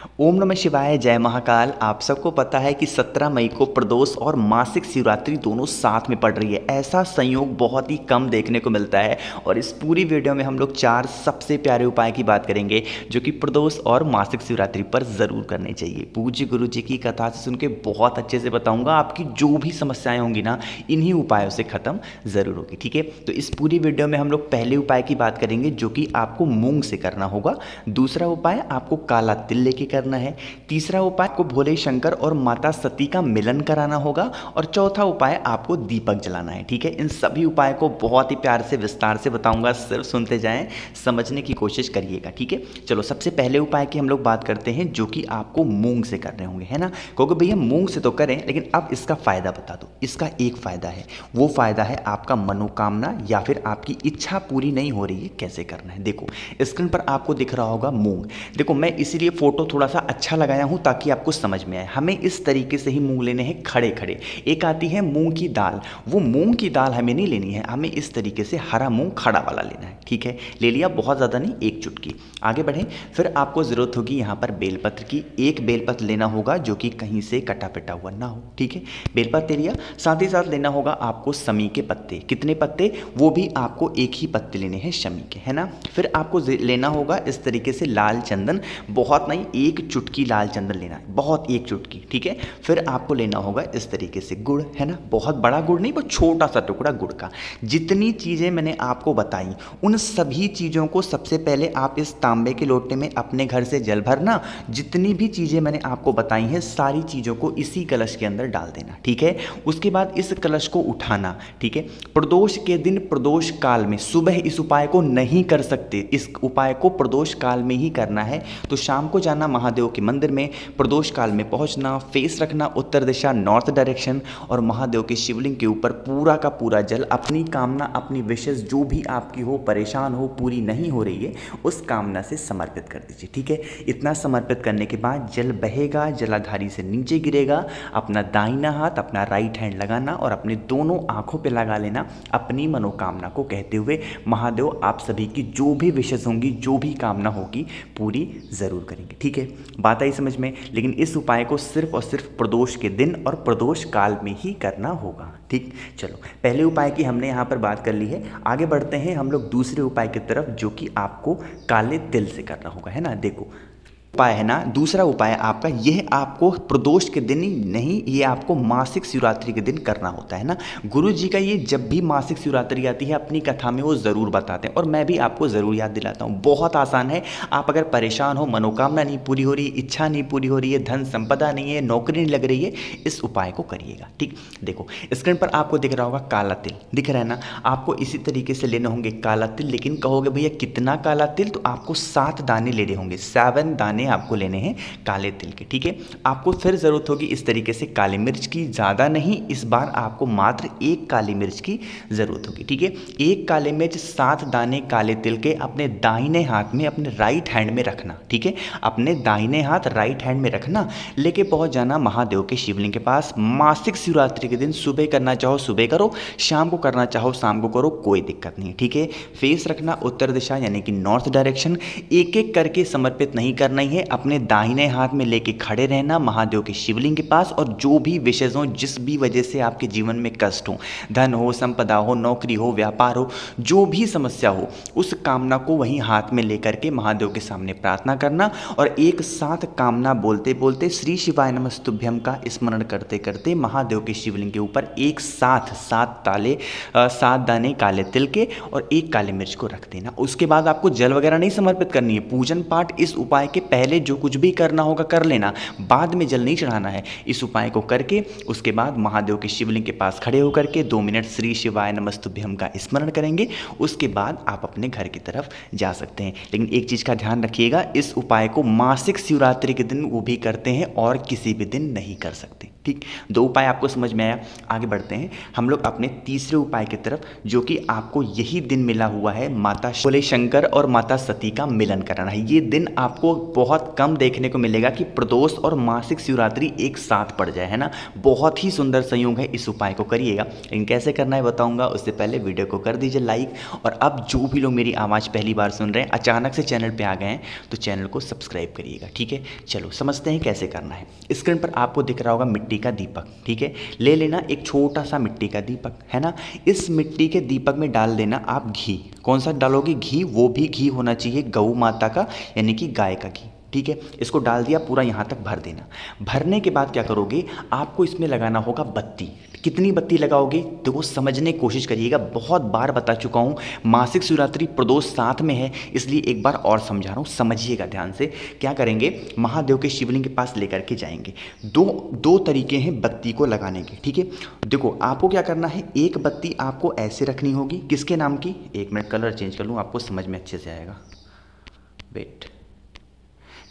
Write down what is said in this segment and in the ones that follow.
ओम नमः शिवाय, जय महाकाल। आप सबको पता है कि 17 मई को प्रदोष और मासिक शिवरात्रि दोनों साथ में पड़ रही है। ऐसा संयोग बहुत ही कम देखने को मिलता है और इस पूरी वीडियो में हम लोग 4 सबसे प्यारे उपाय की बात करेंगे जो कि प्रदोष और मासिक शिवरात्रि पर ज़रूर करने चाहिए। पूज्य गुरु जी की कथा से सुन के बहुत अच्छे से बताऊँगा, आपकी जो भी समस्याएँ होंगी ना, इन्हीं उपायों से ख़त्म ज़रूर होगी। ठीक है, तो इस पूरी वीडियो में हम लोग पहले उपाय की बात करेंगे जो कि आपको मूंग से करना होगा। दूसरा उपाय आपको काला तिल लेके करना है। तीसरा उपाय आपको भोले शंकर और माता सती का मिलन कराना होगा और चौथा उपाय आपको दीपक जलाना है। ठीक है, इन सभी उपाय को बहुत ही प्यार से विस्तार से बताऊंगा, सिर्फ सुनते जाएं, समझने की कोशिश करिएगा। ठीक है, चलो सबसे पहले उपाय की हम लोग बात करते हैं जो कि आपको मूंग से करने होंगे, है ना। क्योंकि भैया मूंग से तो करें, लेकिन अब इसका फायदा बता दो। इसका एक फायदा है, वो फायदा है आपका मनोकामना या फिर आपकी इच्छा पूरी नहीं हो रही है, कैसे करना है। देखो स्क्रीन पर आपको दिख रहा होगा मूंग। देखो मैं इसीलिए फोटो थोड़ा सा अच्छा लगाया हूं ताकि आपको समझ में आए। हमें इस तरीके से ही मूंग लेने हैं, खड़े खड़े। एक आती है मूंग की दाल, वो मूंग की दाल हमें नहीं लेनी है, हमें इस तरीके से हरा मूंग खड़ा वाला लेना है। ठीक है, ले लिया, बहुत ज़्यादा नहीं, एक चुटकी। आगे बढ़ें, फिर आपको ज़रूरत होगी यहाँ पर बेलपत्र की। एक बेलपत्र लेना होगा जो कि कहीं से कटा पिटा हुआ ना हो। ठीक है, बेलपत्र ले लिया। साथ ही साथ लेना होगा आपको शमी के पत्ते। कितने पत्ते? वो भी आपको एक ही पत्ते लेने हैं शमी के, है ना। फिर आपको लेना होगा इस तरीके से लाल चंदन, बहुत नहीं, एक चुटकी लाल चंदन लेना है, बहुत, एक चुटकी। ठीक है, फिर आपको लेना होगा इस तरीके से गुड़, है ना। बहुत बड़ा गुड़ नहीं, बहुत छोटा सा टुकड़ा गुड़ का। जितनी चीज़ें मैंने आपको बताई उन सभी चीज़ों को सबसे पहले आप इस तांबे के लोटे में अपने घर से जल भरना। जितनी भी चीज़ें मैंने आपको बताई हैं सारी चीज़ों को इसी कलश के अंदर डाल देना। ठीक है, उसके बाद इस कलश को उठाना। ठीक है, प्रदोष के दिन प्रदोष काल में, सुबह इस उपाय को नहीं कर सकते, इस उपाय को प्रदोष काल में ही करना है। तो शाम को जाना महादेव के मंदिर में, प्रदोष काल में पहुंचना, फेस रखना उत्तर दिशा, नॉर्थ डायरेक्शन, और महादेव के शिवलिंग के ऊपर पूरा का पूरा जल, अपनी कामना, अपनी विशेष जो भी आपकी हो, परेशान हो, पूरी नहीं हो रही है, उस कामना से समर्पित कर दीजिए। ठीक है, इतना समर्पित करने के बाद जल बहेगा, जलाधारी से नीचे गिरेगा। अपना दाहिना हाथ, अपना राइट हैंड लगाना और अपने दोनों आंखों पे लगा लेना, अपनी मनोकामना को कहते हुए महादेव आप सभी की जो भी विशेष होंगी, जो भी कामना होगी, पूरी ज़रूर करेंगे। ठीक है, बात आई समझ में। लेकिन इस उपाय को सिर्फ और सिर्फ प्रदोष के दिन और प्रदोष काल में ही करना होगा। ठीक, चलो पहले उपाय की हमने यहाँ पर बात कर ली है। आगे बढ़ते हैं हम लोग दूसरे उपाय की तरफ जो कि आपको काले तिल से करना होगा, है ना। देखो उपाय है ना, दूसरा उपाय आपका, यह आपको प्रदोष के दिन ही नहीं, ये आपको मासिक शिवरात्रि के दिन करना होता है ना। गुरु जी का ये जब भी मासिक शिवरात्रि आती है अपनी कथा में वो ज़रूर बताते हैं और मैं भी आपको ज़रूर याद दिलाता हूँ। बहुत आसान है। आप अगर परेशान हो, मनोकामना नहीं पूरी हो रही, इच्छा नहीं पूरी हो रही है, धन संपदा नहीं है, नौकरी नहीं लग रही है, इस उपाय को करिएगा। ठीक, देखो स्क्रीन पर आपको दिख रहा होगा काला तिल, दिख रहा है ना। आपको इसी तरीके से लेने होंगे काला तिल, लेकिन कहोगे भैया कितना काला तिल, तो आपको 7 दाने लेने होंगे, 7 दाने आपको लेने हैं काले तिल के। ठीक है, आपको फिर जरूरत होगी इस तरीके से काली मिर्च की, ज़्यादा नहीं, इस बार आपको मात्र एक काली मिर्च की ज़रूरत होगी। ठीक है, एक काली मिर्च, 7 दाने काले तिल के अपने दाहिने हाथ में, अपने राइट हैंड में रखना। ठीक है, अपने दाहिने हाथ राइट हैंड में रखना, लेके पहुंच जाना महादेव के शिवलिंग के पास। मासिक शिवरात्रि के दिन सुबह करना चाहो सुबह करो, शाम को करना चाहो शाम को करो, कोई दिक्कत नहीं। ठीक है, फेस रखना उत्तर दिशा यानी कि नॉर्थ डायरेक्शन। एक एक करके समर्पित नहीं करना ही है, अपने दाहिने हाथ में लेके खड़े रहना महादेव के शिवलिंग के पास। और जो भी विशेष हो, जिस भी वजह से आपके जीवन में कष्ट हो, धन हो, संपदा हो, नौकरी हो, व्यापार हो, जो भी समस्या हो, उस कामना को वहीं हाथ में लेकर के महादेव के सामने प्रार्थना करना और एक साथ कामना बोलते बोलते श्री शिवाय नमस्तुभ्यम का स्मरण करते करते महादेव के शिवलिंग के ऊपर एक साथ 7 दाने काले तिल के और एक काली मिर्च को रख देना। उसके बाद आपको जल वगैरह नहीं समर्पित करनी है, पूजन पाठ इस उपाय के पहले जो कुछ भी करना होगा कर लेना, बाद में जल नहीं चढ़ाना है। इस उपाय को करके उसके बाद महादेव के शिवलिंग के पास खड़े होकर के 2 मिनट श्री शिवाय नमस्तुभ्यम का स्मरण करेंगे। उसके बाद आप अपने घर की तरफ जा सकते हैं। लेकिन एक चीज़ का ध्यान रखिएगा, इस उपाय को मासिक शिवरात्रि के दिन वो भी करते हैं और किसी भी दिन नहीं कर सकते। ठीक, 2 उपाय आपको समझ में आया। आगे बढ़ते हैं हम लोग अपने तीसरे उपाय की तरफ जो कि आपको यही दिन मिला हुआ है, माता भोले शंकर और माता सती का मिलन कराना है। ये दिन आपको बहुत कम देखने को मिलेगा कि प्रदोष और मासिक शिवरात्रि एक साथ पड़ जाए, है ना। बहुत ही सुंदर संयोग है, इस उपाय को करिएगा। लेकिन कैसे करना है बताऊंगा, उससे पहले वीडियो को कर दीजिए लाइक। और अब जो भी लोग मेरी आवाज़ पहली बार सुन रहे हैं, अचानक से चैनल पे आ गए हैं, तो चैनल को सब्सक्राइब करिएगा, ठीक है। चलो समझते हैं कैसे करना है। स्क्रीन पर आपको दिख रहा होगा मिट्टी का दीपक, ठीक है। ले लेना एक छोटा सा मिट्टी का दीपक, है ना। इस मिट्टी के दीपक में डाल देना आप घी। कौन सा डालोगे घी? वो भी घी होना चाहिए गौ माता का, यानी कि गाय का घी, ठीक है। इसको डाल दिया, पूरा यहाँ तक भर देना। भरने के बाद क्या करोगे, आपको इसमें लगाना होगा बत्ती। कितनी बत्ती लगाओगे तो वो समझने की कोशिश करिएगा। बहुत बार बता चुका हूँ, मासिक शिवरात्रि प्रदोष साथ में है, इसलिए एक बार और समझा रहा हूँ, समझिएगा ध्यान से। क्या करेंगे, महादेव के शिवलिंग के पास लेकर के जाएंगे। दो तरीके हैं बत्ती को लगाने के, ठीक है। देखो आपको क्या करना है, एक बत्ती आपको ऐसे रखनी होगी, किसके नाम की, एक मिनट कलर चेंज कर लूँ, आपको समझ में अच्छे से आएगा, वेट,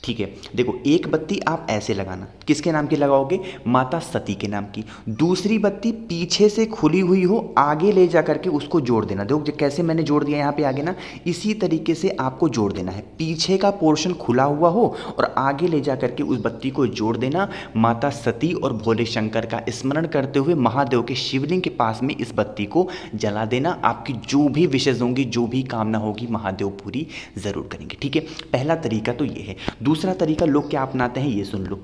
ठीक है। देखो एक बत्ती आप ऐसे लगाना, किसके नाम की लगाओगे, माता सती के नाम की। दूसरी बत्ती पीछे से खुली हुई हो, आगे ले जा करके उसको जोड़ देना। देखो कैसे मैंने जोड़ दिया यहाँ पे आगे ना, इसी तरीके से आपको जोड़ देना है। पीछे का पोर्शन खुला हुआ हो और आगे ले जा करके उस बत्ती को जोड़ देना। माता सती और भोले शंकर का स्मरण करते हुए महादेव के शिवलिंग के पास में इस बत्ती को जला देना। आपकी जो भी विशेष होंगी, जो भी कामना होगी, महादेव पूरी जरूर करेंगे, ठीक है। पहला तरीका तो ये है। दूसरा तरीका लोग क्या अपनाते हैं, ये सुन लो।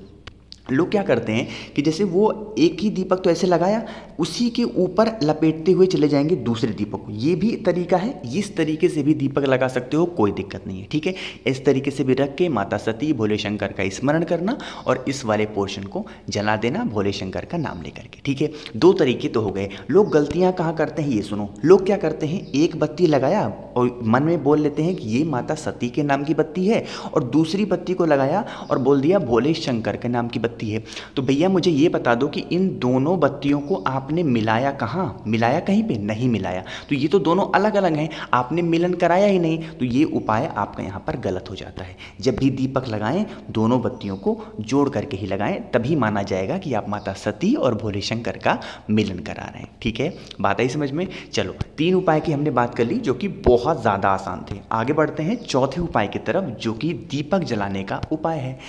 लोग क्या करते हैं कि जैसे वो एक ही दीपक तो ऐसे लगाया, उसी के ऊपर लपेटते हुए चले जाएंगे दूसरे दीपक को। ये भी तरीका है, इस तरीके से भी दीपक लगा सकते हो, कोई दिक्कत नहीं है, ठीक है। इस तरीके से भी रख के माता सती भोले शंकर का स्मरण करना और इस वाले पोर्शन को जला देना भोले शंकर का नाम लेकर के, ठीक है। दो तरीके तो हो गए। लोग गलतियां कहाँ करते हैं, ये सुनो। लोग क्या करते हैं, एक बत्ती लगाया और मन में बोल लेते हैं कि ये माता सती के नाम की बत्ती है, और दूसरी बत्ती को लगाया और बोल दिया भोले शंकर के नाम की बत्ती है। तो भैया मुझे ये बता दो कि इन दोनों बत्तियों को आपने मिलाया कहाँ, मिलाया कहीं पे नहीं मिलाया, तो ये तो दोनों अलग अलग हैं, आपने मिलन कराया ही नहीं। तो ये उपाय आपका यहाँ पर गलत हो जाता है। जब भी दीपक लगाएं, दोनों बत्तियों को जोड़ करके ही लगाएं, तभी माना जाएगा कि आप माता सती और भोले शंकर का मिलन करा रहे हैं, ठीक है। बात आई समझ में। चलो 3 उपाय की हमने बात कर ली, जो कि बहुत ज़्यादा आसान थे। आगे बढ़ते हैं चौथे उपाय की तरफ, जो कि दीपक जलाने का उपाय है।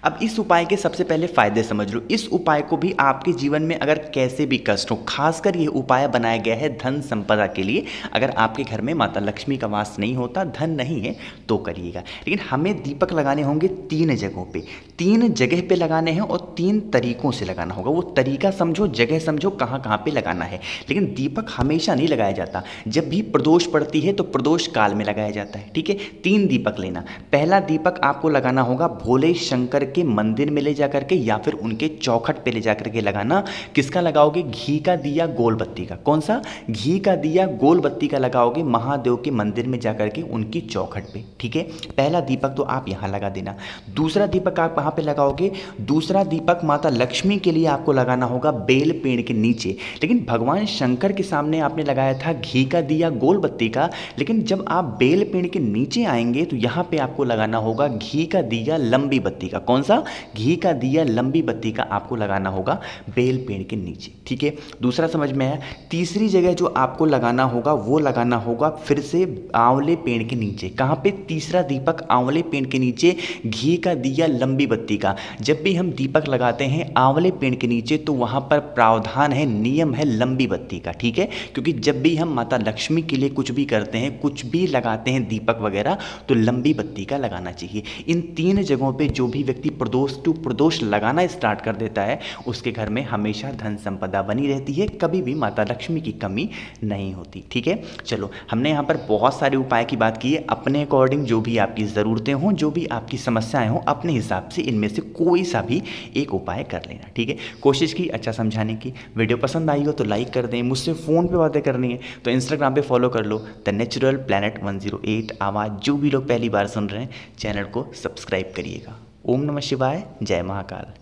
अब इस उपाय के सबसे पहले फायदे समझ लो। इस उपाय को भी आपके जीवन में अगर कैसे भी कष्ट हो, खासकर ये उपाय बनाया गया है धन संपदा के लिए। अगर आपके घर में माता लक्ष्मी का वास नहीं होता, धन नहीं है, तो करिएगा। लेकिन हमें दीपक लगाने होंगे 3 जगहों पे, 3 जगह पे लगाने हैं और 3 तरीकों से लगाना होगा। वो तरीका समझो, जगह समझो, कहाँ कहाँ पे लगाना है। लेकिन दीपक हमेशा नहीं लगाया जाता, जब भी प्रदोष पड़ती है तो प्रदोष काल में लगाया जाता है, ठीक है। 3 दीपक लेना। पहला दीपक आपको लगाना होगा भोले शंकर के मंदिर में ले जाकर के, या फिर उनके चौखट पे ले जाकर के लगाना। किसका लगाओगे, घी का दिया गोल बत्ती का। कौन सा, घी का दिया गोल बत्ती का लगाओगे महादेव के मंदिर में जाकर के उनकी चौखट पे, ठीक है। पहला दीपक तो आप यहाँ लगा देना। दूसरा दीपक आप कहाँ पे लगाओगे, दूसरा दीपक माता लक्ष्मी के लिए आपको लगाना होगा बेल पेड़ के नीचे। लेकिन भगवान शंकर के सामने आपने लगाया था घी का दिया गोल बत्ती का, लेकिन जब आप बेल पेड़ के नीचे आएंगे तो यहाँ पे आपको लगाना होगा घी का दिया लंबी बत्ती का। कौन सा, घी का दिया लंबी बत्ती का आपको लगाना होगा बेल पेड़ के नीचे, ठीक है। दूसरा समझ में आया। तीसरी जगह जो आपको लगाना होगा वो लगाना होगा फिर से आंवले पेड़ के नीचे। कहाँ पे, तीसरा दीपक आंवले पेड़ के नीचे, घी का दिया लंबी बत्ती का। जब भी हम दीपक लगाते हैं आंवले पेड़ के नीचे, तो वहाँ पर प्रावधान है, नियम है लंबी बत्ती का, ठीक है। क्योंकि जब भी हम माता लक्ष्मी के लिए कुछ भी करते हैं, कुछ भी लगाते हैं दीपक वगैरह, तो लंबी बत्ती का लगाना चाहिए। इन 3 जगहों पे जो भी व्यक्ति प्रदोष टू प्रदोष लगाना स्टार्ट कर देता है, उसके घर में हमेशा धन संपदा बनी रहती है, कभी भी माता लक्ष्मी की कमी नहीं होती, ठीक है। चलो हमने यहाँ पर बहुत सारे उपाय की बात की है। अपने अकॉर्डिंग जो भी आपकी ज़रूरतें हों, जो भी आपकी समस्याएं हों, अपने हिसाब से इनमें से कोई सा भी एक उपाय कर लेना, ठीक है। कोशिश की अच्छा समझाने की। वीडियो पसंद आई हो तो लाइक कर दें। मुझसे फ़ोन पे बातें करनी है तो इंस्टाग्राम पे फॉलो कर लो, द नेचुरल प्लैनेट 108 आवाज़। जो भी लोग पहली बार सुन रहे हैं, चैनल को सब्सक्राइब करिएगा। ओम नमः शिवाय, जय महाकाल।